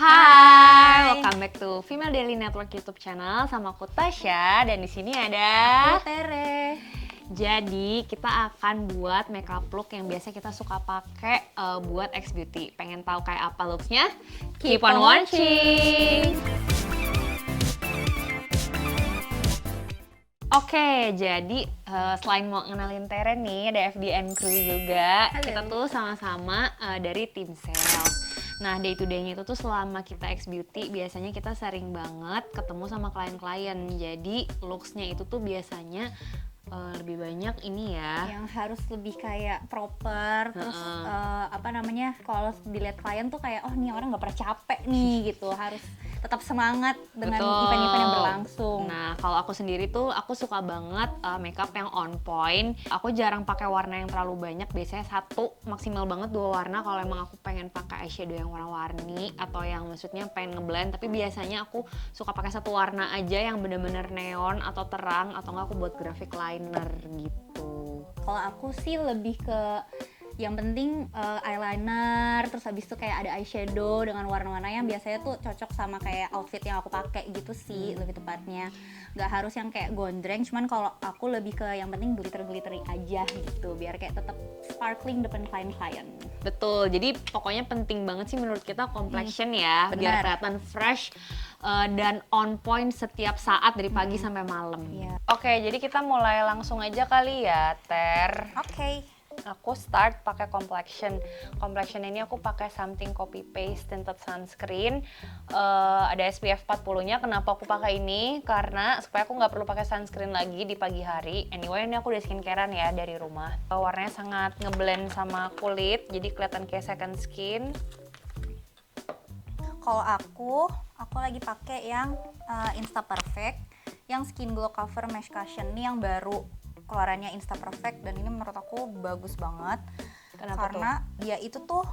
Hai, welcome back to Female Daily Network YouTube channel sama aku Tasya dan di sini ada aku Tere. Jadi kita akan buat makeup look yang biasa kita suka pakai buat X Beauty. Pengen tahu kayak apa looksnya? Keep on watching. Oke, jadi selain mau ngenalin Tere nih, ada FDN Crew juga. Halo. Kita tuh sama-sama dari tim sales. Nah, day to day-nya itu tuh selama kita X Beauty, biasanya kita sering banget ketemu sama klien-klien. Jadi looks-nya itu tuh biasanya lebih banyak ini ya. Yang harus lebih kayak proper, terus kalau dilihat klien tuh kayak oh nih orang nggak pernah capek nih gitu, harus tetap semangat dengan event-event yang berlangsung. Nah, kalau aku sendiri tuh aku suka banget makeup yang on point. Aku jarang pakai warna yang terlalu banyak, biasanya satu maksimal banget 2 warna kalau emang aku pengen pakai eyeshadow yang warna-warni atau yang maksudnya pengen ngeblend. Tapi biasanya aku suka pakai satu warna aja yang bener-bener neon atau terang, atau enggak aku buat graphic liner gitu. Kalau aku sih lebih ke yang penting eyeliner, terus habis itu kayak ada eyeshadow dengan warna-warna yang biasanya tuh cocok sama kayak outfit yang aku pakai gitu sih, lebih tepatnya. Nggak harus yang kayak gondreng, cuman kalau aku lebih ke yang penting glitter-glittery aja gitu, biar kayak tetap sparkling depan klien-klien. Betul, jadi pokoknya penting banget sih menurut kita complexion ya, biar kelihatan fresh dan on point setiap saat dari pagi sampai malam. Yeah. Oke, jadi kita mulai langsung aja kali ya, Ter. Oke. Aku start pakai complexion. Complexion ini aku pakai something copy paste tinted sunscreen. Ada SPF 40-nya. Kenapa aku pakai ini? Karena supaya aku nggak perlu pakai sunscreen lagi di pagi hari. Anyway, ini aku udah skincarean ya dari rumah. Warnanya sangat ngeblend sama kulit, jadi kelihatan kayak second skin. Kalau aku lagi pakai yang Insta Perfect, yang Skin Glow Cover Mesh Cushion. Ini yang baru keluarannya Insta Perfect, dan ini menurut aku bagus banget. Kenapa karena dia itu tuh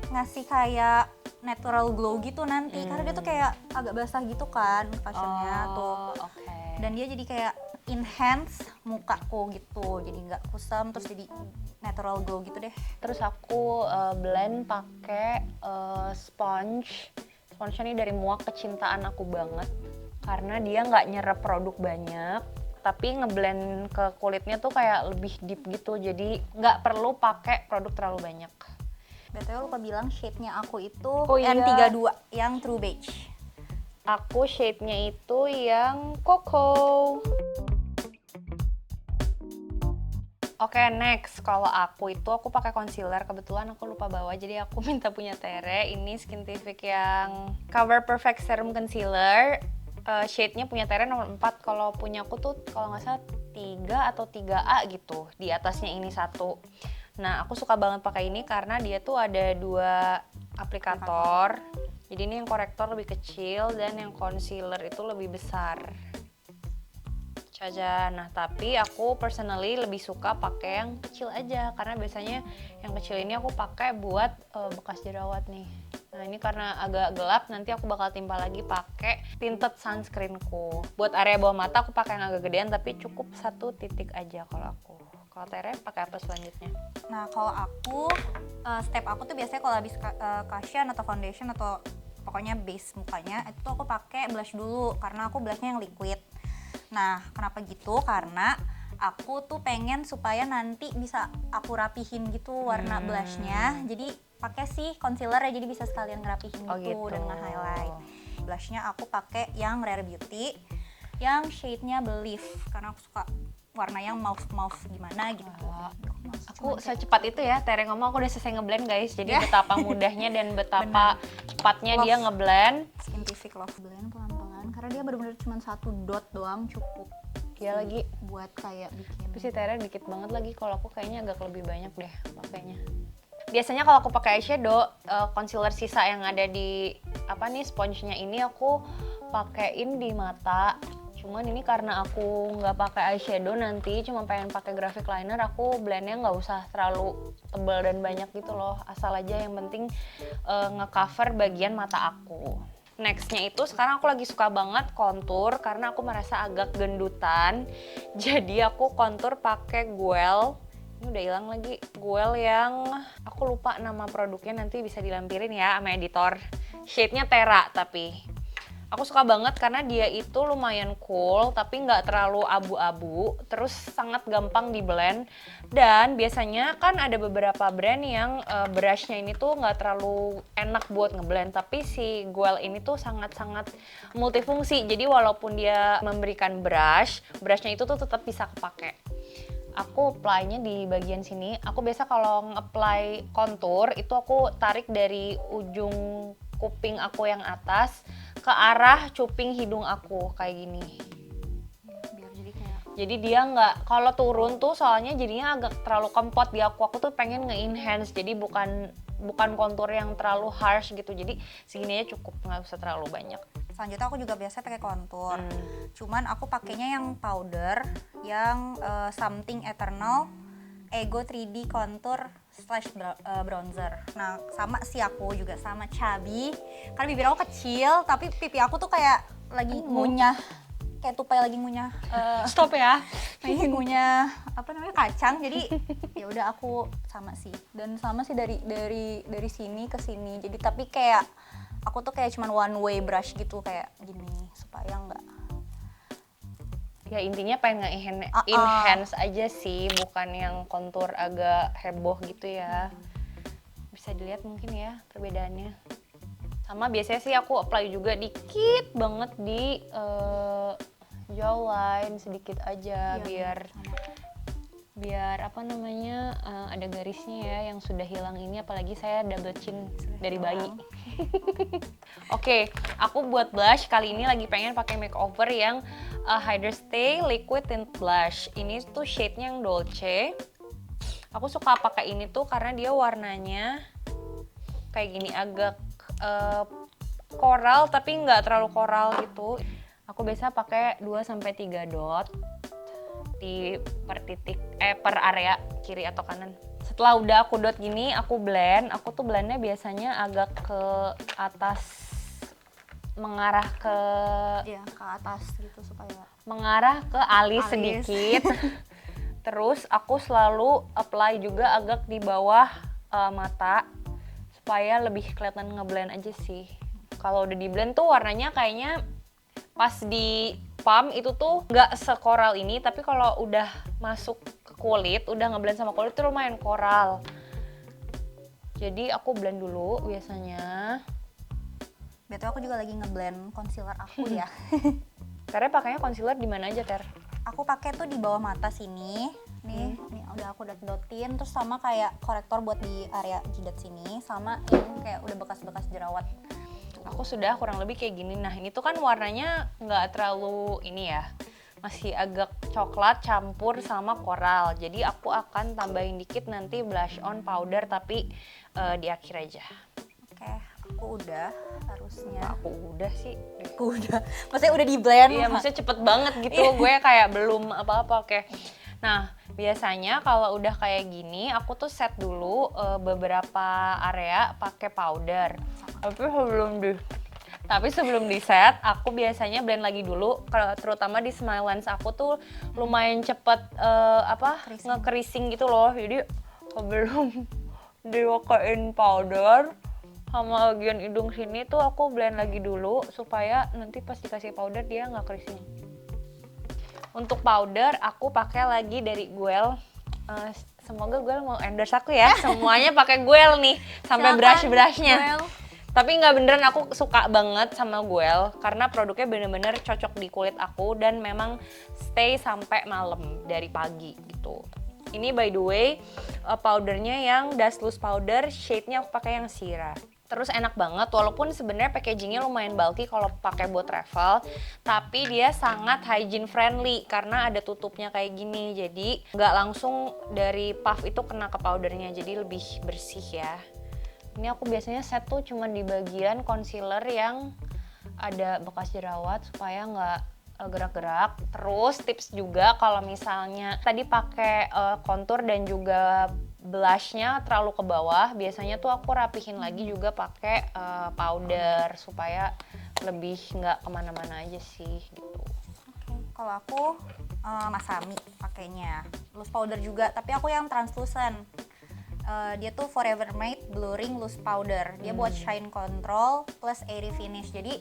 ngasih kayak natural glow gitu nanti, karena dia tuh kayak agak basah gitu kan cushionnya tuh. Okay. Dan dia jadi kayak enhance mukaku gitu, jadi nggak kusam, terus jadi natural glow gitu deh. Terus aku blend pakai sponge. Sponge ini dari Muak, kecintaan aku banget karena dia nggak nyerap produk banyak, tapi ngeblend ke kulitnya tuh kayak lebih deep gitu, jadi nggak perlu pakai produk terlalu banyak. BTW lupa bilang shade-nya aku itu iya. N32 yang True Beige. Aku shade-nya itu yang Cocoa. Oke, next. Kalau aku pakai concealer. Kebetulan aku lupa bawa, jadi aku minta punya Tere. Ini Skintific yang Cover Perfect Serum Concealer. Shade-nya punya Tere nomor 4, kalau punya aku tuh kalau nggak salah 3 atau 3A gitu, di atasnya ini 1. Nah, aku suka banget pakai ini karena dia tuh ada 2 aplikator. Jadi ini yang korektor lebih kecil dan yang concealer itu lebih besar. Aja. Nah, tapi aku personally lebih suka pakai yang kecil aja karena biasanya yang kecil ini aku pakai buat bekas jerawat nih. Nah, ini karena agak gelap, nanti aku bakal timpa lagi pakai tinted sunscreenku. Buat area bawah mata aku pakai yang agak gedean, tapi cukup 1 titik aja kalau aku. Kalau Tere pakai apa selanjutnya? Nah, kalau aku step aku tuh biasanya kalau habis cushion atau foundation atau pokoknya base mukanya, itu aku pakai blush dulu karena aku blushnya yang liquid. Nah, kenapa gitu? Karena aku tuh pengen supaya nanti bisa aku rapihin gitu warna blushnya. Jadi pakai sih concealer ya, jadi bisa sekalian ngerapihin gitu dan nge-highlight. Blushnya aku pakai yang Rare Beauty, yang shade-nya Believe, karena aku suka warna yang mauve gimana gitu. Aku secepat itu ya, Tere ngomong aku udah selesai ngeblend guys. Jadi betapa mudahnya dan betapa cepatnya dia ngeblend. Skintific Love Blend pelan-pelan, karena dia bener-bener cuma 1 dot doang cukup. Iya lagi buat kayak bikin. Tapi si Tere dikit banget lagi, kalau aku kayaknya agak lebih banyak deh pakainya. Biasanya kalau aku pakai eyeshadow, concealer sisa yang ada di sponge-nya ini aku pakein di mata. Cuman ini karena aku nggak pakai eyeshadow nanti, cuma pengen pakai graphic liner, aku blendnya nggak usah terlalu tebal dan banyak gitu loh. Asal aja yang penting ngecover bagian mata aku. Nextnya itu sekarang aku lagi suka banget kontur karena aku merasa agak gendutan. Jadi aku kontur pakai Guel Ini udah hilang lagi. Guel yang aku lupa nama produknya, nanti bisa dilampirin ya sama editor. Shade-nya Terra tapi. Aku suka banget karena dia itu lumayan cool tapi nggak terlalu abu-abu, terus sangat gampang di blend. Dan biasanya kan ada beberapa brand yang brushnya ini tuh nggak terlalu enak buat ngeblend, tapi si Guel ini tuh sangat-sangat multifungsi. Jadi walaupun dia memberikan brushnya itu tuh tetap bisa kepake. Aku apply-nya di bagian sini. Aku biasa kalau nge-apply contour itu aku tarik dari ujung kuping aku yang atas ke arah cuping hidung aku kayak gini. Biar jadi kayak Jadi dia nggak, kalau turun tuh soalnya jadinya agak terlalu kempot di aku. Aku tuh pengen nge-enhance, jadi bukan kontur yang terlalu harsh gitu. Jadi segini aja cukup, nggak usah terlalu banyak. selanjutnya aku juga biasa pakai kontur. Cuman aku pakainya yang powder yang Something Eternal Ego 3D Contour / bronzer. Nah, sama sih aku juga sama cabi. Karena bibir aku kecil, tapi pipi aku tuh kayak lagi ngunyah, kayak tupai lagi ngunyah. Stop ya. Lagi ngunyah apa namanya kacang. Jadi ya udah aku sama sih. Dan sama sih dari sini ke sini. Jadi tapi kayak aku tuh kayak cuman one way brush gitu kayak gini supaya enggak. Ya intinya pengen nge-enhance aja sih, bukan yang kontur agak heboh gitu ya. Bisa dilihat mungkin ya perbedaannya. Sama biasanya sih aku apply juga dikit banget di jawline, sedikit aja biar apa namanya ada garisnya ya yang sudah hilang ini, apalagi saya double chin dari bayi. Oke, aku buat blush kali ini lagi pengen pakai makeover yang Hydra Stay Liquid Tint Blush. Ini tuh shade-nya yang Dolce. Aku suka pakai ini tuh karena dia warnanya kayak gini, agak koral tapi nggak terlalu koral gitu. Aku biasa pakai 2-3 dot di per area kiri atau kanan. Setelah udah aku dot gini, aku blend. Aku tuh blendnya biasanya agak ke atas, mengarah ke atas gitu supaya mengarah ke alis sedikit. Terus aku selalu apply juga agak di bawah mata supaya lebih kelihatan ngeblend aja sih. Kalau udah di blend tuh warnanya kayaknya pas di palm itu tuh nggak sekoral ini, tapi kalau udah masuk ke kulit, udah ngeblend sama kulit tuh lumayan koral. Jadi aku blend dulu biasanya. Betul, aku juga lagi ngeblend concealer aku ya. Ternya pakainya concealer di mana aja, Ter? Aku pakai tuh di bawah mata sini. Nih udah aku dot-dotin, terus sama kayak korektor buat di area jidat sini, sama yang kayak udah bekas-bekas jerawat. Aku sudah kurang lebih kayak gini. Nah ini tuh kan warnanya nggak terlalu ini ya, masih agak coklat campur sama koral. Jadi aku akan tambahin dikit nanti blush on powder, tapi di akhir aja. Oke, aku udah harusnya. Aku udah sih. Aku udah, maksudnya udah di blend. Iya, maksudnya cepet banget gitu. Gue kayak belum apa-apa. Oke. Nah, biasanya kalau udah kayak gini, aku tuh set dulu beberapa area pakai powder. Tapi sebelum di set, aku biasanya blend lagi dulu. Terutama di smile lens aku tuh lumayan cepet nge-creasing gitu loh. Jadi sebelum diwakain powder sama bagian hidung sini tuh aku blend lagi dulu supaya nanti pas dikasih powder dia nggak creasing. Untuk powder aku pakai lagi dari Guel. Semoga Guel mau endorse aku ya. Semuanya pakai Guel nih sampai brush-brushnya. Tapi nggak beneran, aku suka banget sama Guel karena produknya bener-bener cocok di kulit aku dan memang stay sampai malam dari pagi gitu. Ini by the way powdernya yang Dust Loose powder, shade-nya aku pakai yang Syrah. Terus enak banget, walaupun sebenarnya packagingnya lumayan bulky kalau pakai buat travel, tapi dia sangat hygiene friendly karena ada tutupnya kayak gini, jadi nggak langsung dari puff itu kena ke powdernya, jadi lebih bersih ya. Ini aku biasanya set tuh cuma di bagian concealer yang ada bekas jerawat supaya nggak gerak-gerak. Terus tips juga kalau misalnya tadi pakai contour dan juga blushnya terlalu ke bawah, biasanya tuh aku rapihin lagi juga pakai powder supaya lebih nggak kemana-mana aja sih gitu. Oke, kalau aku Masami pakainya. Loose powder juga, tapi aku yang translucent. Dia tuh Forever Made Blurring Loose Powder. Dia buat shine control plus airy finish. Jadi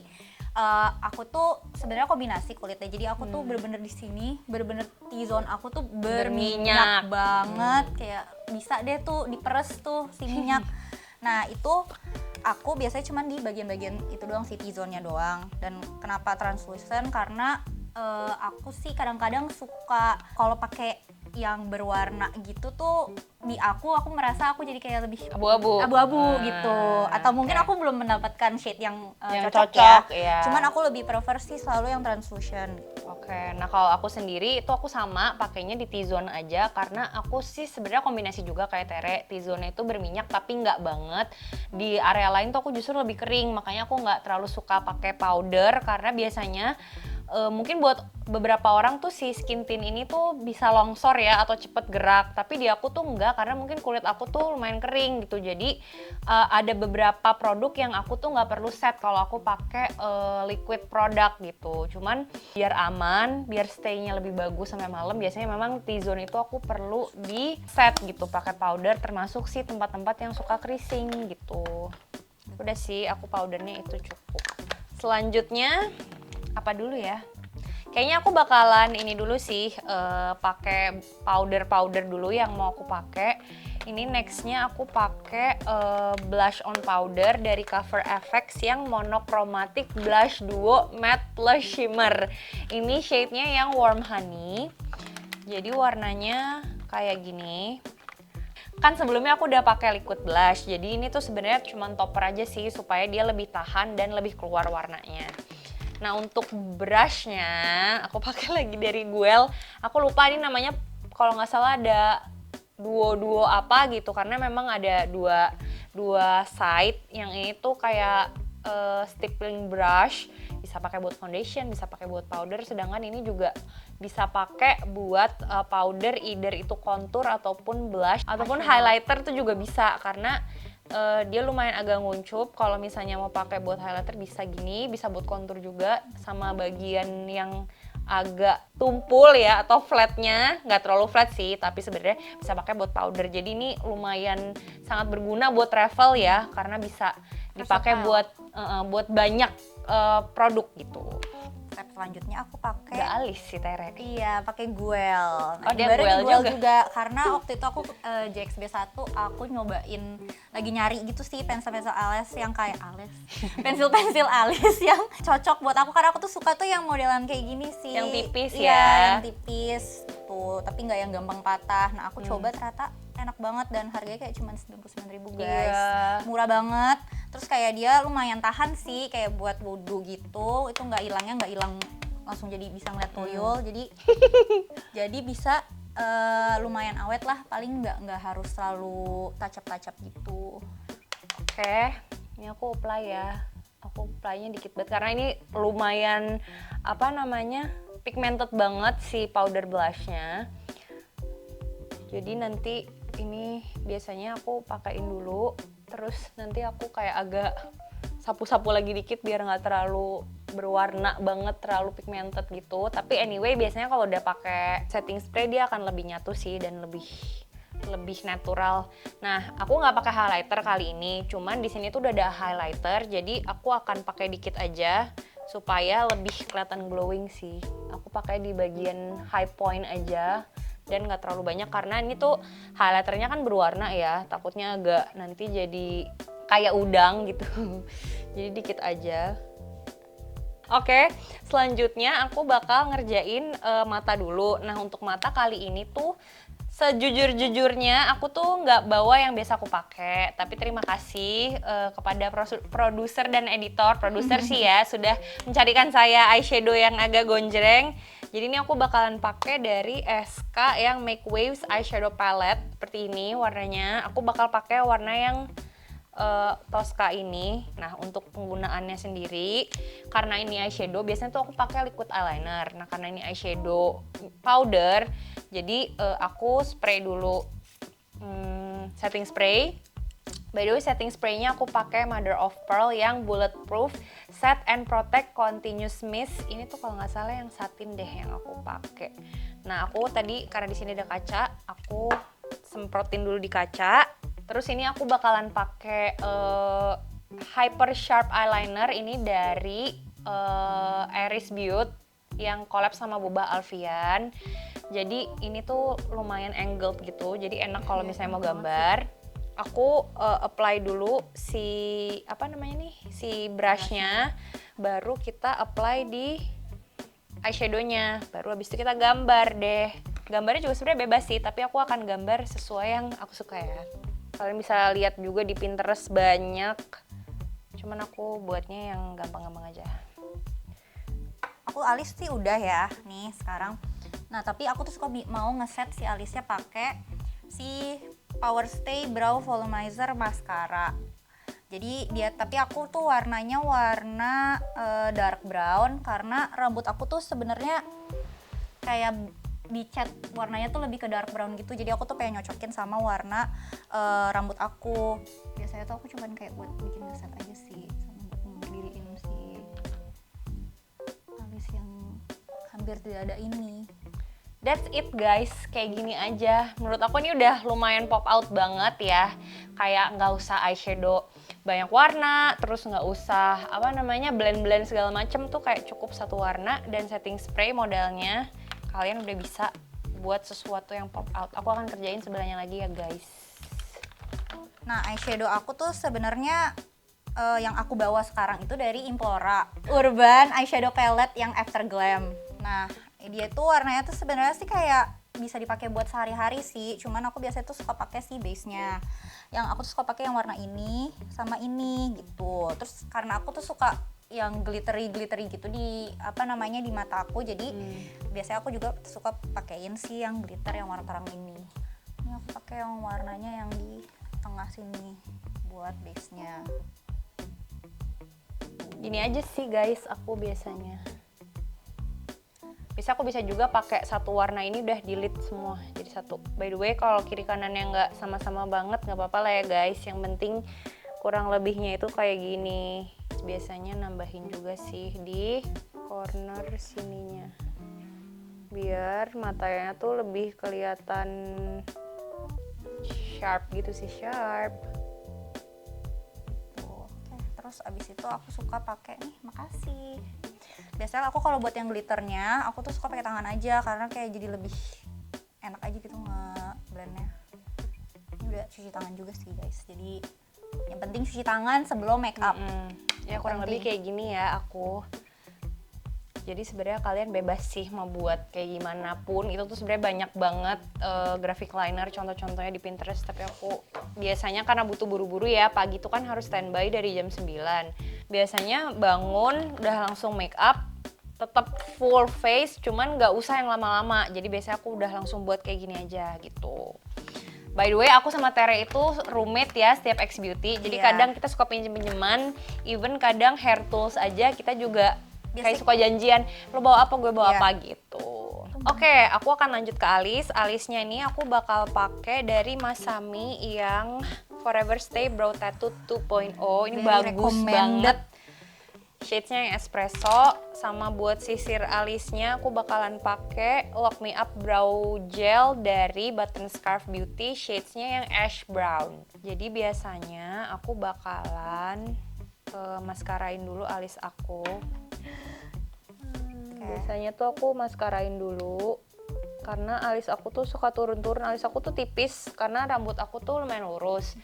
aku tuh sebenarnya kombinasi kulitnya. Jadi aku tuh bener-bener di sini, bener-bener T-zone aku tuh berminyak banget. Kayak bisa deh tuh diperes tuh si minyak. Nah itu aku biasanya cuman di bagian-bagian itu doang sih, T-zone-nya doang. Dan kenapa translucent? Karena aku sih kadang-kadang suka kalau pakai yang berwarna gitu tuh di aku merasa aku jadi kayak lebih abu-abu gitu, atau mungkin aku belum mendapatkan shade yang cocok ya. Cuman aku lebih prefer sih selalu yang translucent. Oke, nah kalau aku sendiri itu aku sama pakainya di T-zone aja karena aku sih sebenarnya kombinasi juga kayak Tere. T-zone itu berminyak tapi nggak banget. Di area lain tuh aku justru lebih kering, makanya aku nggak terlalu suka pakai powder karena biasanya mungkin buat beberapa orang tuh si skin tint ini tuh bisa longsor ya atau cepet gerak, tapi di aku tuh enggak karena mungkin kulit aku tuh lumayan kering gitu. Jadi ada beberapa produk yang aku tuh nggak perlu set kalau aku pakai liquid product gitu. Cuman biar aman, biar stay-nya lebih bagus sampai malam, biasanya memang T-zone itu aku perlu di set gitu pakai powder, termasuk sih tempat-tempat yang suka keriting gitu. Udah sih, aku powdernya itu cukup. Selanjutnya apa dulu ya? Kayaknya aku bakalan ini dulu sih, pakai powder dulu yang mau aku pakai. Ini nextnya aku pakai blush on powder dari Cover FX yang monochromatic blush duo matte plus shimmer. Ini shade-nya yang warm honey. Jadi warnanya kayak gini. Kan sebelumnya aku udah pakai liquid blush, jadi ini tuh sebenarnya cuma topper aja sih supaya dia lebih tahan dan lebih keluar warnanya. Nah untuk brushnya aku pakai lagi dari Guel. Aku lupa ini namanya, kalau nggak salah ada duo apa gitu, karena memang ada dua side. Yang ini tuh kayak stippling brush, bisa pakai buat foundation, bisa pakai buat powder. Sedangkan ini juga bisa pakai buat powder, either itu contour ataupun blush ataupun highlighter tuh juga bisa, karena dia lumayan agak nguncup. Kalau misalnya mau pakai buat highlighter bisa gini, bisa buat contour juga, sama bagian yang agak tumpul ya atau flatnya, nggak terlalu flat sih, tapi sebenarnya bisa pakai buat powder. Jadi ini lumayan sangat berguna buat travel ya, karena bisa dipakai buat banyak produk gitu. Step selanjutnya aku pakai Gak alis sih Tere. Iya, pakai Guel. Oh, dia Guel juga karena waktu itu aku JXB1 aku nyobain lagi nyari gitu sih pensil-pensil alis yang kayak pensil-pensil alis yang cocok buat aku, karena aku tuh suka tuh yang modelan kayak gini sih. Yang tipis iya, ya. Yang tipis tuh, tapi nggak yang gampang patah. Nah, aku coba ternyata enak banget dan harganya kayak cuma 99.000 guys. Iya. Murah banget. Terus kayak dia lumayan tahan sih, kayak buat wudhu gitu. Itu nggak hilang langsung jadi bisa ngeliat tuyul. Jadi bisa lumayan awet lah, paling nggak harus selalu touch up gitu. Oke, ini aku apply ya. Aku apply-nya dikit banget karena ini lumayan pigmented banget si powder blushnya. Jadi nanti ini biasanya aku pakein dulu, terus nanti aku kayak agak sapu-sapu lagi dikit biar nggak terlalu berwarna banget, terlalu pigmented gitu. Tapi anyway biasanya kalau udah pakai setting spray dia akan lebih nyatu sih dan lebih natural. Nah, aku nggak pakai highlighter kali ini, cuman di sini tuh udah ada highlighter, jadi aku akan pakai dikit aja supaya lebih kelihatan glowing sih. Aku pakai di bagian high point aja dan nggak terlalu banyak karena ini tuh highlighternya kan berwarna ya, takutnya agak nanti jadi kayak udang gitu. Jadi dikit aja. Oke, selanjutnya aku bakal ngerjain mata dulu. Nah untuk mata kali ini tuh sejujur-jujurnya aku tuh nggak bawa yang biasa aku pakai, tapi terima kasih kepada produser dan editor. Produser sih ya sudah mencarikan saya eyeshadow yang agak gonjreng. Jadi ini aku bakalan pakai dari SK yang Make Waves Eyeshadow Palette seperti ini warnanya. Aku bakal pakai warna yang Tosca ini. Nah untuk penggunaannya sendiri, karena ini eyeshadow biasanya tuh aku pakai liquid eyeliner. Nah karena ini eyeshadow powder, jadi aku spray dulu setting spray By the way, setting spray-nya aku pakai Mother of Pearl yang bulletproof, set and protect continuous mist. Ini tuh kalau nggak salah yang satin deh yang aku pakai. Nah, aku tadi karena di sini ada kaca, aku semprotin dulu di kaca. Terus ini aku bakalan pakai Hyper Sharp Eyeliner ini dari Iris Beauty yang collab sama Boba Alfian. Jadi ini tuh lumayan angled gitu, jadi enak kalau misalnya mau gambar. Aku apply dulu si si brushnya, baru kita apply di eyeshadownya, baru habis itu kita gambar deh. Gambarnya juga sebenarnya bebas sih, tapi aku akan gambar sesuai yang aku suka ya. Kalian bisa lihat juga di Pinterest banyak, cuman aku buatnya yang gampang-gampang aja. Aku alis sih udah ya nih sekarang. Nah tapi aku tuh suka mau ngeset si alisnya pakai si Power Stay Brow Volumizer Mascara. Jadi tapi aku tuh warnanya warna dark brown karena rambut aku tuh sebenarnya kayak dicat warnanya tuh lebih ke dark brown gitu. Jadi aku tuh pengen nyocokin sama warna rambut aku. Biasanya tuh aku cuman kayak buat bikin ngeset aja sih, sama buat ngediriin si alis yang hampir tidak ada ini. That's it guys, kayak gini aja. Menurut aku ini udah lumayan pop out banget ya. Kayak nggak usah eyeshadow banyak warna, terus nggak usah blend-blend segala macem tuh, kayak cukup satu warna dan setting spray modalnya. Kalian udah bisa buat sesuatu yang pop out. Aku akan kerjain sebelahnya lagi ya guys. Nah eyeshadow aku tuh sebenarnya yang aku bawa sekarang itu dari Implora Urban Eyeshadow Palette yang Afterglam. Nah dia tuh warnanya tuh sebenarnya sih kayak bisa dipakai buat sehari-hari sih, cuman aku biasanya tuh suka pakai si base-nya. Yang aku tuh suka pakai yang warna ini sama ini gitu. Terus karena aku tuh suka yang glittery gitu di di mata aku, jadi biasanya aku juga suka pakein sih yang glitter yang warna terang ini. Ini aku pakai yang warnanya yang di tengah sini buat base-nya. Gini aja sih guys, aku biasanya. Aku bisa juga pakai satu warna ini udah delete semua jadi satu. By the way, kalau kiri kanannya nggak sama-sama banget nggak apa-apa lah ya guys. Yang penting kurang lebihnya itu kayak gini. Biasanya nambahin juga sih di corner sininya, biar matanya tuh lebih kelihatan sharp gitu sih, sharp. Tuh, oke. Terus abis itu aku suka pakai nih, makasih. Biasanya aku kalau buat yang glitternya, aku tuh suka pakai tangan aja karena kayak jadi lebih enak aja gitu nge-blendnya. Ini udah cuci tangan juga sih guys. Jadi yang penting cuci tangan sebelum make up. Ya kurang lebih kayak gini ya aku. Jadi sebenarnya kalian bebas sih mau buat kayak gimana pun. Itu tuh sebenarnya banyak banget graphic liner contoh-contohnya di Pinterest. Tapi aku biasanya karena butuh buru-buru ya, pagi tuh kan harus standby dari jam 9. Biasanya bangun udah langsung make up, tetap full face, cuman nggak usah yang lama-lama. Jadi biasanya aku udah langsung buat kayak gini aja gitu. By the way, aku sama Tere itu roommate ya setiap X Beauty. Jadi kadang kita suka pinjem-pinjeman, even kadang hair tools aja kita juga kayak suka janjian, lo bawa apa gue bawa apa gitu. Oke, aku akan lanjut ke alis. Alisnya ini aku bakal pakai dari Masami yang Forever Stay Brow Tattoo 2.0. Ini bagus banget. Shades-nya yang espresso. Sama buat sisir alisnya aku bakalan pakai Lock Me Up Brow Gel dari Button Scarf Beauty. Shades-nya yang ash brown. Jadi biasanya aku bakalan maskarain dulu alis aku. Biasanya tuh aku maskarain dulu karena alis aku tuh suka turun-turun. Alis aku tuh tipis karena rambut aku tuh lumayan lurus.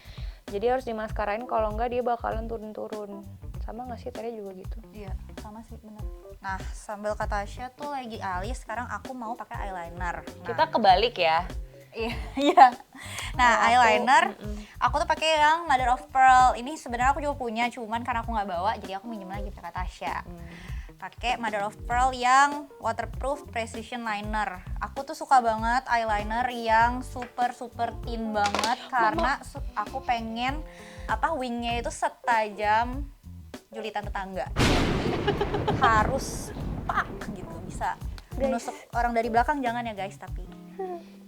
Jadi harus dimaskarain, kalau enggak dia bakalan turun-turun. Sama nggak sih, Tere juga gitu? Iya, sama sih, benar. Nah, sambil kata Tasya tuh lagi alis, sekarang aku mau pakai eyeliner. Nah, kita kebalik ya. Iya. Nah, eyeliner aku tuh pakai yang Mother of Pearl. Ini sebenarnya aku juga punya, cuman karena aku nggak bawa, jadi aku minjem lagi ke Tasya. Pakai Mother of Pearl yang waterproof precision liner. Aku tuh suka banget eyeliner yang super thin banget karena aku pengen wingnya itu setajam julitan tetangga. Harus pak gitu, bisa menusuk orang dari belakang, jangan ya guys, tapi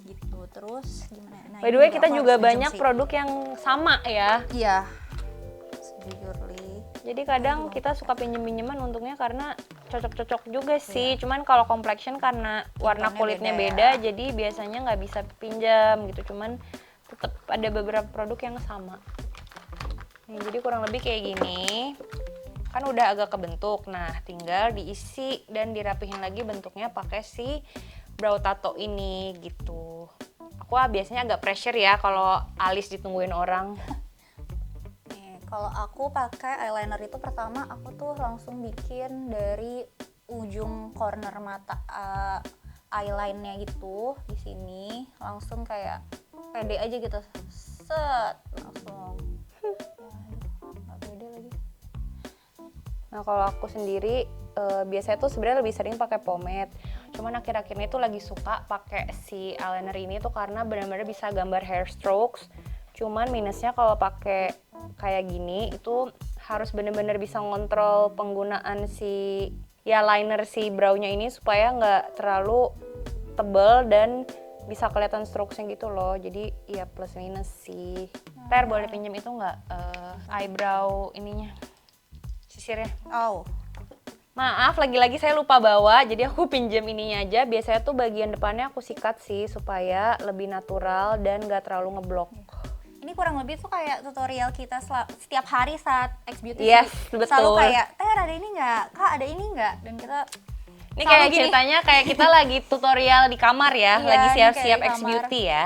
gitu. Terus gimana? Nah, By the way, ini kita aku juga harus minjem banyak sih. produk yang sama ya. Iya. Sejujurly. Jadi kadang kita suka pinjem-pinjeman untungnya karena cocok-cocok juga sih. Cuman kalau complexion karena warna Tintonnya kulitnya beda beda, ya. jadi biasanya nggak bisa pinjam gitu. Cuman tetap ada beberapa produk yang sama. Nih, jadi kurang lebih kayak gini. Kan udah agak kebentuk. Nah, tinggal diisi dan dirapihin lagi bentuknya pakai si brow tattoo ini gitu. Aku biasanya agak pressure ya kalau alis ditungguin orang. Nih, kalau aku pakai eyeliner itu pertama aku tuh langsung bikin dari ujung corner mata eyeline-nya gitu di sini, langsung kayak pede aja gitu. Set, langsung. Nggak pede lagi. Nah, kalau aku sendiri biasanya tuh sebenarnya lebih sering pakai pomade. Cuman akhir-akhir ini tuh lagi suka pakai si eyeliner ini tuh karena benar-benar bisa gambar hair strokes. Cuman minusnya kalau pakai kayak gini itu harus benar-benar bisa ngontrol penggunaan si ya liner si brow-nya ini supaya nggak terlalu tebel dan bisa kelihatan strokes-nya gitu loh. Jadi ya plus minus sih. Ter, boleh pinjam itu nggak eyebrow ininya? Sisirnya. Oh, Maaf, lagi-lagi saya lupa bawa, jadi aku pinjam ininya aja. Biasanya tuh bagian depannya aku sikat sih supaya lebih natural dan gak terlalu ngeblok. ini kurang lebih tuh kayak tutorial kita setiap hari saat X Beauty. Yes, sih. betul. Selalu kayak, ada ini nggak? Kak, ada ini nggak? Dan kita Ini selalu kayak gini. ceritanya kayak kita lagi tutorial di kamar ya, Iya, lagi ini siap-siap kayak di X Beauty ya.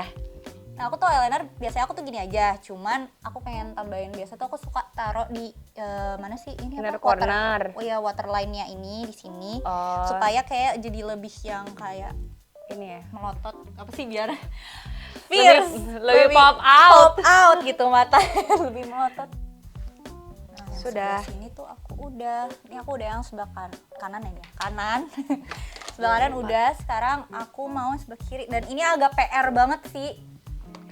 Nah, aku tuh eyeliner biasanya aku tuh gini aja, cuman aku pengen tambahin, biasa tuh aku suka taruh di mana sih ini Inner apa? corner. Oh iya, waterline-nya ini di sini, Oh. supaya kayak jadi lebih yang kayak Ini ya. melotot apa sih biar Lebih pop out. pop out gitu mata lebih melotot. Nah, yang Sudah. sebelah sini tuh aku udah, ini aku udah yang sebelah kanan ya, kanan. Sebelah kanan udah, sekarang aku mau sebelah kiri dan ini agak PR banget sih.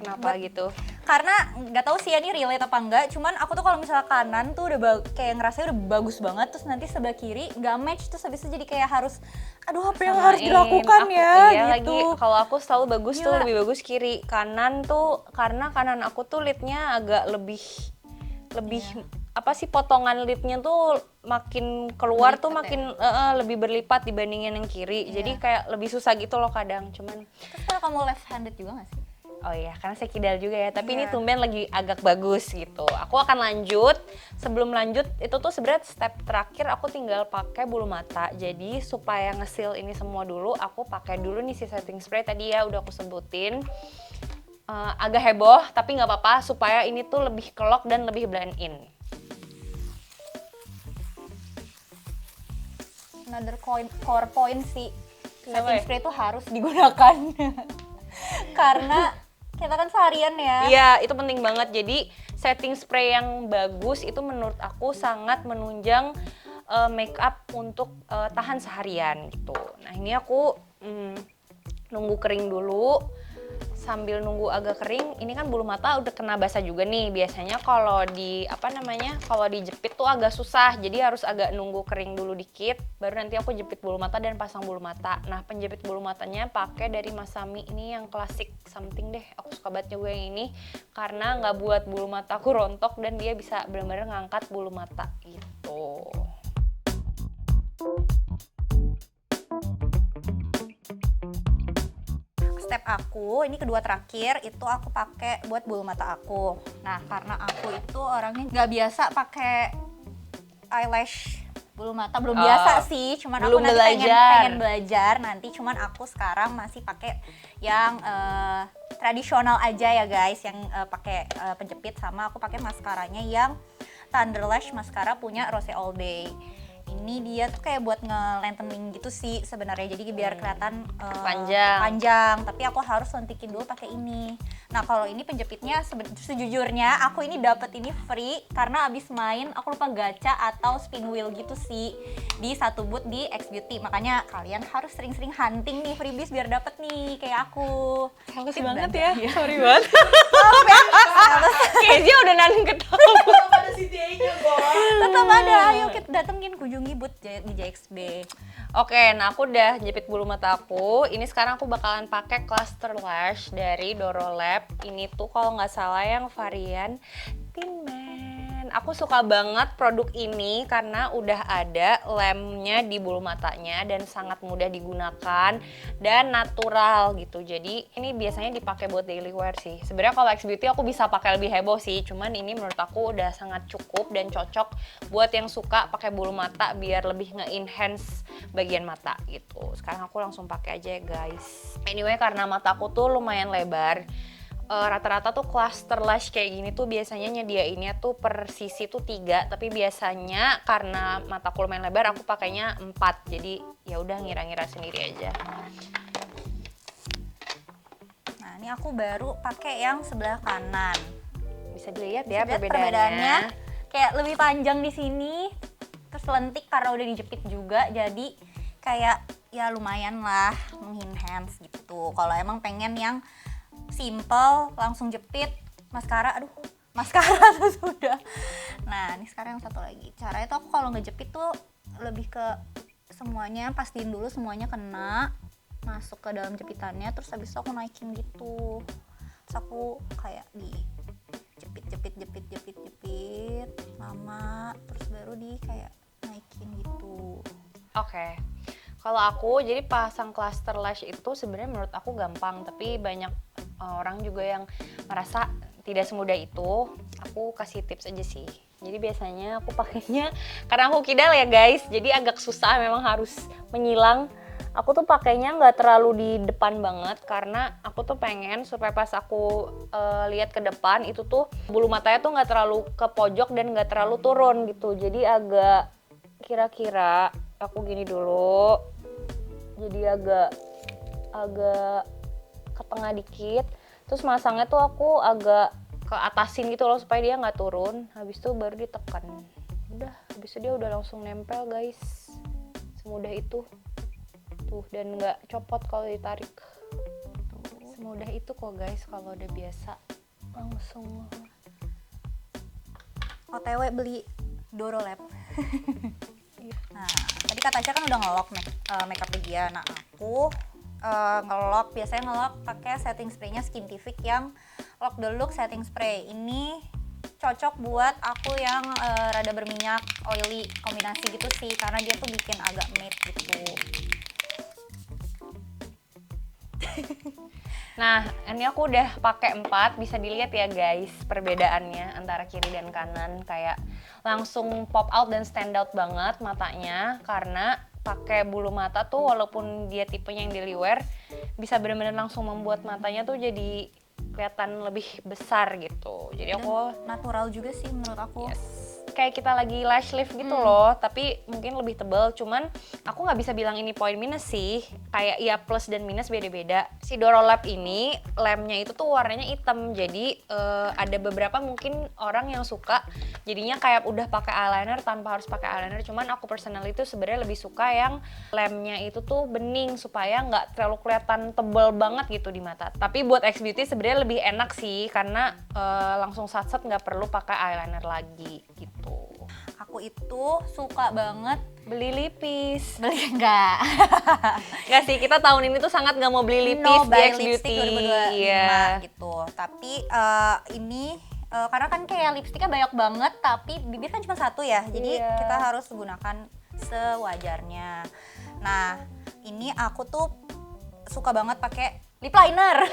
Kenapa gitu? Karena nggak tahu sih ya ini relate apa enggak, cuman aku tuh kalau misalnya kanan tuh udah kayak ngerasanya udah bagus banget, terus nanti sebelah kiri nggak match, terus habis itu jadi kayak harus aduh apa yang harus Samain. dilakukan Aku, ya iya, gitu. lagi kalau aku selalu bagus tuh Gila. lebih bagus kiri. Kanan tuh karena kanan aku tuh lidnya agak lebih Iya. apa sih, potongan lidnya tuh makin keluar tuh Berlipat makin lebih berlipat dibandingin yang kiri. Iya. Jadi kayak lebih susah gitu loh kadang. Cuman Terus kalau kamu left handed juga nggak sih? oh iya, karena saya kidal juga ya. Tapi ini Iya. tumben lagi agak bagus gitu. Aku akan lanjut. Sebelum lanjut, itu tuh sebenarnya step terakhir aku tinggal pakai bulu mata. Jadi supaya ngesil ini semua dulu, aku pakai dulu nih si setting spray tadi ya udah aku sebutin. Agak heboh, tapi nggak apa-apa supaya ini tuh lebih kelok dan lebih blend in. Another core point sih, Kenapa setting ya? spray itu harus digunakan karena kita kan seharian ya. Iya, itu penting banget. Jadi setting spray yang bagus itu menurut aku sangat menunjang make up untuk tahan seharian gitu. Nah, ini aku nunggu kering dulu. Sambil nunggu agak kering, ini kan bulu mata udah kena basah juga nih. Biasanya kalau di kalau dijepit tuh agak susah. Jadi harus agak nunggu kering dulu dikit, baru nanti aku jepit bulu mata dan pasang bulu mata. Nah, penjepit bulu matanya pakai dari Masami ini yang klasik something deh. Aku suka banget juga yang ini karena nggak buat bulu mata aku rontok dan dia bisa benar-benar ngangkat bulu mata gitu. Step aku ini kedua terakhir itu aku pakai buat bulu mata aku. Nah, karena aku itu orangnya nggak biasa pakai eyelash bulu mata, belum biasa sih, cuman belum aku nanti belajar. pengen belajar nanti, cuman aku sekarang masih pakai yang tradisional aja ya guys, yang pakai penjepit, sama aku pakai maskaranya yang Thunder Lash Mascara punya Rose All Day. Ini dia tuh kayak buat nge-lengthening gitu sih sebenarnya, jadi biar kelihatan panjang, tapi aku harus lentikin dulu pakai ini. Nah, kalau ini penjepitnya sejujurnya aku ini dapet ini free karena abis main aku lupa gacha atau spin wheel gitu sih di satu booth di X Beauty. Makanya kalian harus sering-sering hunting nih freebies biar dapet nih kayak aku. Halus Tip banget belanja. ya, sorry banget. Maaf ya, Kezia udah nahan ketawa. Tetap ada, ayo kita datengin, kunjungi booth di JXB. Oke, nah aku udah jepit bulu mata aku. Ini sekarang aku bakalan pakai cluster lash dari Doro Lab. Ini tuh kalau nggak salah yang varian Thin Man. Aku suka banget produk ini karena udah ada lemnya di bulu matanya dan sangat mudah digunakan dan natural gitu. Jadi ini biasanya dipakai buat daily wear sih. Sebenarnya kalau X Beauty aku bisa pakai lebih heboh sih, cuman ini menurut aku udah sangat cukup dan cocok buat yang suka pakai bulu mata biar lebih nge-enhance bagian mata gitu. Sekarang aku langsung pakai aja ya guys. Anyway, karena mataku tuh lumayan lebar, rata-rata tuh cluster lash kayak gini tuh biasanya nyediainnya tuh per sisi tuh 3, tapi biasanya karena mataku lumayan lebar aku pakainya 4. Jadi ya udah ngira-ngira sendiri aja. Nah, ini aku baru pakai yang sebelah kanan. Bisa dilihat ya Lihat perbedaannya. Kayak lebih panjang di sini, terus lentik karena udah dijepit juga, jadi kayak ya lumayan lah mengenhance gitu. Kalau emang pengen yang simple langsung jepit, maskara tuh sudah. Nah, ini sekarang yang satu lagi. Caranya tuh aku kalau ngejepit tuh lebih ke semuanya, pastiin dulu semuanya kena masuk ke dalam jepitannya, terus habis itu aku naikin gitu. Terus aku kayak di jepit lama, terus baru di kayak naikin gitu. Oke. Kalau aku jadi pasang cluster lash itu sebenarnya menurut aku gampang, tapi banyak orang juga yang merasa tidak semudah itu. Aku kasih tips aja sih. Jadi biasanya aku pakainya karena aku kidal ya guys, jadi agak susah, memang harus menyilang. Aku tuh pakainya nggak terlalu di depan banget karena aku tuh pengen supaya pas aku lihat ke depan itu tuh bulu matanya tuh nggak terlalu ke pojok dan nggak terlalu turun gitu. Jadi agak kira-kira aku gini dulu, jadi agak ke tengah dikit, terus masangnya tuh aku agak ke atasin gitu loh supaya dia nggak turun. Habis itu baru ditekan, udah habis itu dia udah langsung nempel guys, semudah itu tuh, dan nggak copot kalau ditarik. Semudah itu kok guys kalau udah biasa langsung. OTW beli Doro Lab. Nah, tadi Kak Tasya kan udah ngelok makeup dia. Nah, aku biasanya ngelok pakai setting spraynya Skintific yang Lock the Look setting spray. Ini cocok buat aku yang rada berminyak, oily kombinasi gitu sih, karena dia tuh bikin agak matte gitu. Nah, ini aku udah pakai 4, bisa dilihat ya guys perbedaannya antara kiri dan kanan, kayak langsung pop out dan stand out banget matanya karena pakai bulu mata tuh walaupun dia tipenya yang daily wear bisa benar-benar langsung membuat matanya tuh jadi kelihatan lebih besar gitu. Jadi aku natural juga sih menurut aku. yes, kayak kita lagi lash lift gitu loh, tapi mungkin lebih tebal. Cuman aku nggak bisa bilang ini poin minus sih, kayak ya plus dan minus beda-beda. Si Doro Lab ini lemnya itu tuh warnanya hitam, jadi ada beberapa mungkin orang yang suka jadinya kayak udah pakai eyeliner tanpa harus pakai eyeliner. Cuman aku personal itu sebenarnya lebih suka yang lemnya itu tuh bening supaya nggak terlalu kelihatan tebal banget gitu di mata. Tapi buat X Beauty sebenarnya lebih enak sih karena langsung sat-sat nggak perlu pakai eyeliner lagi gitu. Aku itu suka banget Beli lipis. beli enggak Nggak sih, kita tahun ini tuh sangat nggak mau beli lipis No di Buy X Lipstick Beauty. 2025 Iya. gitu. Tapi ini karena kan kayak lipstiknya banyak banget, tapi bibir kan cuma satu ya, jadi Iya. kita harus gunakan sewajarnya. Nah, ini aku tuh suka banget pakai lip liner.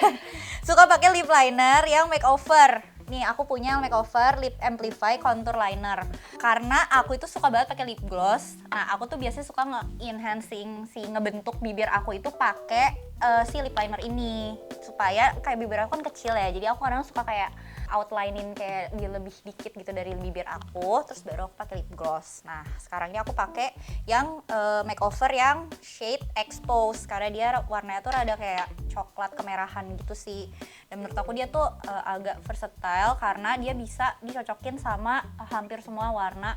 Suka pakai lip liner yang makeover. Nih, aku punya makeover lip amplify contour liner. Karena aku itu suka banget pakai lip gloss. Nah, aku tuh biasanya suka nge-enhancing ngebentuk bibir aku itu pakai si lip liner ini supaya kayak bibir aku kan kecil ya. Jadi aku kadang suka kayak outlinein kayak dia lebih dikit gitu dari bibir aku, terus baru aku pakai lip gloss. Nah, sekarang ini aku pakai yang makeover yang shade expose karena dia warnanya tuh rada kayak coklat kemerahan gitu sih. Dan menurut aku dia tuh agak versatile karena dia bisa dicocokin sama hampir semua warna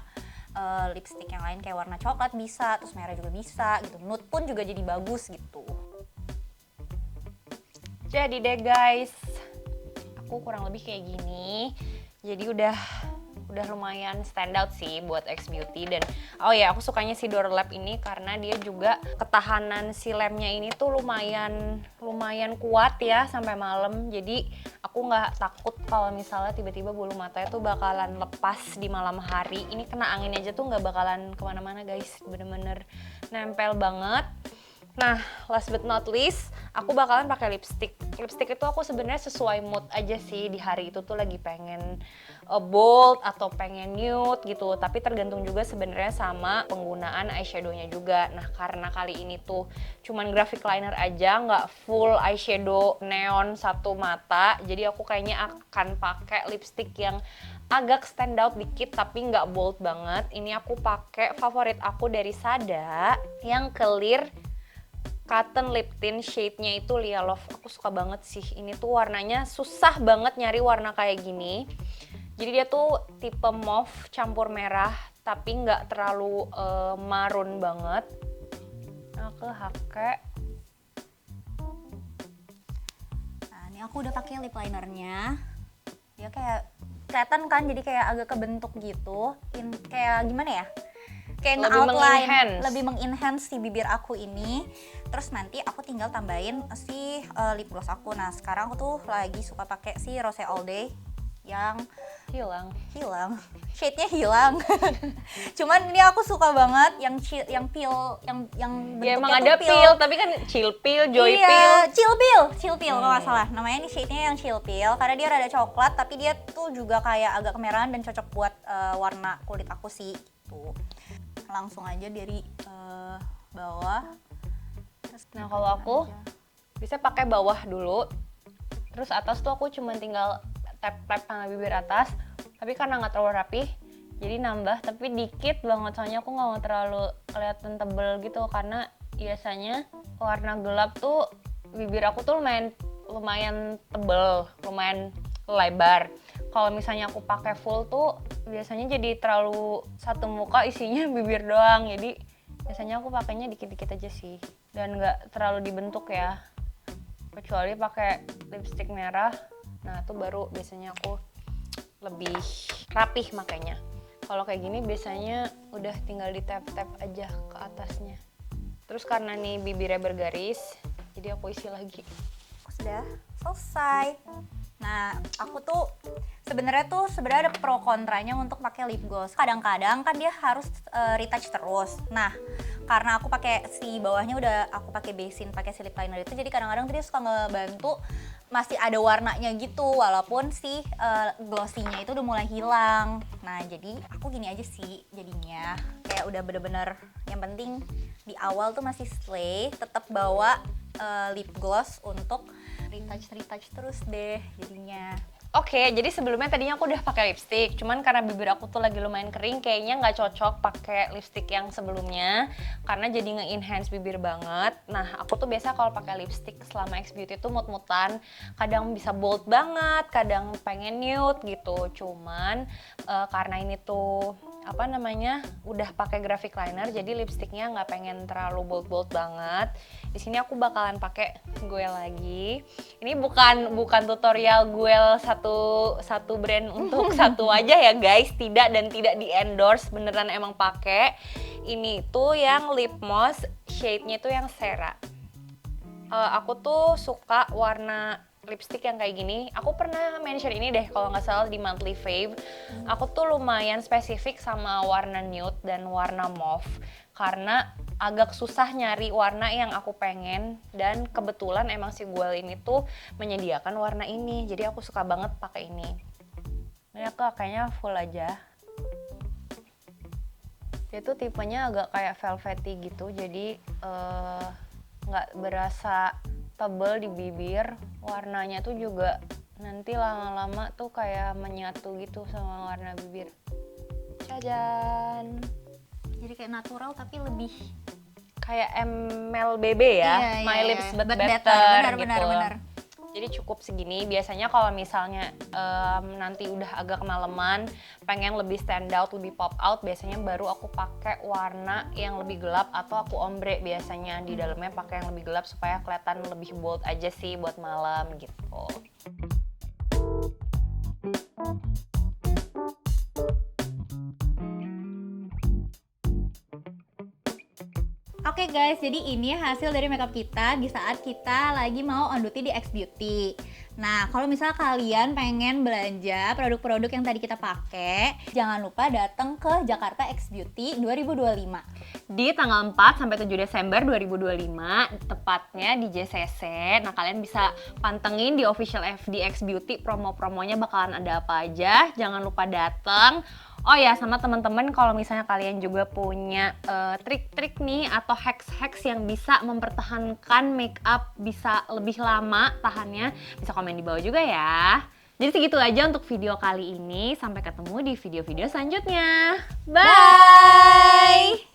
lipstick yang lain, kayak warna coklat bisa, terus merah juga bisa gitu. Nude pun juga jadi bagus gitu. Jadi deh guys, aku kurang lebih kayak gini. Jadi udah udah lumayan stand out sih buat X Beauty. Dan oh ya, aku sukanya si Door Lab ini karena dia juga ketahanan si lemnya ini tuh lumayan kuat ya sampai malam. Jadi aku nggak takut kalau misalnya tiba-tiba bulu matanya tuh bakalan lepas di malam hari. Ini kena angin aja tuh nggak bakalan kemana-mana guys, bener-bener nempel banget. Nah, last but not least, aku bakalan pakai lipstick. Lipstick itu aku sebenarnya sesuai mood aja sih, di hari itu tuh lagi pengen bold atau pengen nude gitu. Tapi tergantung juga sebenarnya sama penggunaan eyeshadownya juga. Nah, karena kali ini tuh cuman graphic liner aja, nggak full eyeshadow neon satu mata. Jadi aku kayaknya akan pakai lipstick yang agak stand out dikit tapi nggak bold banget. Ini aku pakai favorit aku dari Sada yang clear Cotton Lip Tint, shade-nya itu Lia Love. Aku suka banget sih. Ini tuh warnanya susah banget nyari warna kayak gini. Jadi dia tuh tipe mauve campur merah, tapi nggak terlalu marun banget. Aku pakai. Nah, ini aku udah pakai lip linernya. Dia kayak kelihatan kan, jadi kayak agak kebentuk gitu. Kayak gimana ya? Kayak outline, lebih mengenhance si bibir aku ini. Terus nanti aku tinggal tambahin si lip gloss aku. Nah, sekarang aku tuh lagi suka pakai si Rose All Day yang hilang. Shade-nya hilang. Cuman ini aku suka banget yang peel yang ya, bentuknya emang tuh ada peel, tapi kan chill peel, joy peel. Chill peel kalau nggak salah. Namanya ini shade-nya yang chill peel karena dia rada coklat tapi dia tuh juga kayak agak kemerahan dan cocok buat warna kulit aku sih gitu. Langsung aja dari bawah. Nah, kalau aku bisa pakai bawah dulu, terus atas tuh aku cuma tinggal tap sama bibir atas, tapi karena nggak terlalu rapih jadi nambah tapi dikit banget, soalnya aku nggak mau terlalu kelihatan tebel gitu karena biasanya warna gelap tuh bibir aku tuh lumayan tebel, lumayan lebar. Kalau misalnya aku pakai full tuh biasanya jadi terlalu satu muka isinya bibir doang, jadi biasanya aku pakainya dikit-dikit aja sih dan nggak terlalu dibentuk ya, kecuali pakai lipstick merah. Nah itu baru biasanya aku lebih rapih makanya. Kalau kayak gini biasanya udah tinggal di tap-tap aja ke atasnya. Terus karena nih bibirnya bergaris, jadi aku isi lagi. Aku sudah selesai. Nah, aku tuh sebenarnya ada pro kontranya untuk pakai lip gloss. Kadang-kadang kan dia harus retouch terus. Nah, karena aku pakai si bawahnya udah aku pakai basin, pakai si lip liner itu, jadi kadang-kadang dia suka ngebantu masih ada warnanya gitu walaupun si glossy-nya itu udah mulai hilang. Nah, jadi aku gini aja sih jadinya. Kayak udah bener-bener yang penting di awal tuh masih slay, tetap bawa lip gloss untuk retouch terus deh jadinya. Oke, jadi sebelumnya tadinya aku udah pakai lipstick, cuman karena bibir aku tuh lagi lumayan kering, kayaknya nggak cocok pakai lipstick yang sebelumnya karena jadi nge-enhance bibir banget. Nah, aku tuh biasa kalau pakai lipstick selama X Beauty tuh mut-mutan, kadang bisa bold banget, kadang pengen nude gitu. Cuman karena ini tuh udah pakai graphic liner, jadi lipsticknya nggak pengen terlalu bold banget. Di sini aku bakalan pakai Guel lagi. Ini bukan tutorial Guel satu brand untuk satu aja ya guys, tidak di endorse, beneran emang pakai. Ini tuh yang lip moss, shade-nya tuh yang Sera. Aku tuh suka warna lipstick yang kayak gini. Aku pernah mention ini deh kalau nggak salah di monthly fave. Aku tuh lumayan spesifik sama warna nude dan warna mauve karena agak susah nyari warna yang aku pengen, dan kebetulan emang si Guel ini tuh menyediakan warna ini, jadi aku suka banget pakai ini. Ini aku kayaknya full aja. Dia tuh tipenya agak kayak velvety gitu, jadi nggak berasa tebel di bibir. Warnanya tuh juga nanti lama-lama tuh kayak menyatu gitu sama warna bibir. Cajan! Jadi kayak natural tapi lebih kayak MLBB ya, My Lips But Better gitu. Benar. Jadi cukup segini. Biasanya kalau misalnya nanti udah agak kemalaman, pengen lebih stand out, lebih pop out, biasanya baru aku pakai warna yang lebih gelap atau aku ombre biasanya di dalamnya pakai yang lebih gelap supaya kelihatan lebih bold aja sih buat malam gitu. Oke guys, jadi ini hasil dari makeup kita di saat kita lagi mau on duty di X Beauty. Nah, kalau misalnya kalian pengen belanja produk-produk yang tadi kita pakai, jangan lupa datang ke Jakarta X Beauty 2025. Di tanggal 4 sampai 7 Desember 2025, tepatnya di JCC. Nah, kalian bisa pantengin di official FB X Beauty, promo-promonya bakalan ada apa aja. Jangan lupa datang. Oh ya, sama teman-teman, kalau misalnya kalian juga punya trik-trik nih atau hacks-hacks yang bisa mempertahankan makeup bisa lebih lama tahannya, bisa komen di bawah juga ya. Jadi segitu aja untuk video kali ini. Sampai ketemu di video-video selanjutnya. Bye!